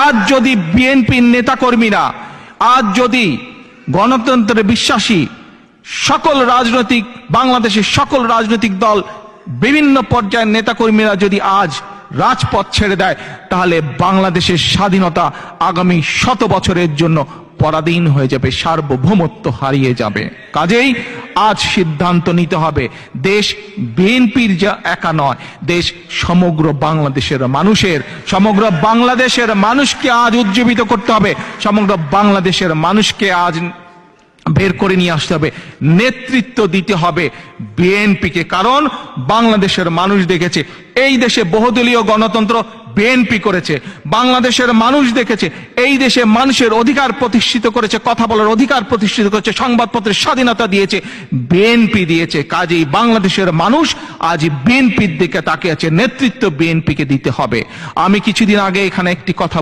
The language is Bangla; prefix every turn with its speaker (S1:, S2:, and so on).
S1: আজ যদি বিএনপির নেতাকর্মীরা, আজ যদি গণতন্ত্রে বিশ্বাসী সকল রাজনৈতিক, বাংলাদেশের সকল রাজনৈতিক দল, বিভিন্ন পর্যায়ের নেতাকর্মীরা যদি আজ রাজপথ ছেড়ে দেয়, তাহলে বাংলাদেশের স্বাধীনতা আগামী 100 বছরের জন্য পরাধীন হয়ে যাবে, সার্বভৌমত্ব হারিয়ে যাবে। কাজেই আজ সিদ্ধান্ত নিতে হবে, দেশ বিএনপির যা একা নয়, দেশ সমগ্র বাংলাদেশের মানুষের, সমগ্র বাংলাদেশের মানুষকে আজ উজ্জীবিত করতে হবে, সমগ্র বাংলাদেশের মানুষকে আজ বের করে নিয়ে আসতে হবে, নেতৃত্ব দিতে হবে বিএনপিকে। কারণ বাংলাদেশের মানুষ দেখেছে এই দেশে বহুদলীয় গণতন্ত্র বিএনপি করেছে, বাংলাদেশের মানুষ দেখেছে এই দেশে মানুষের অধিকার প্রতিষ্ঠিত করেছে, কথা বলার অধিকার প্রতিষ্ঠিত করেছে, সংবাদপত্রের স্বাধীনতা দিয়েছে বিএনপি দিয়েছে। কাজেই বাংলাদেশের মানুষ আজ বিএনপির দিকে তাকিয়ে আছে, নেতৃত্ব বিএনপিকে দিতে হবে। আমি কিছুদিন আগে এখানে একটি কথা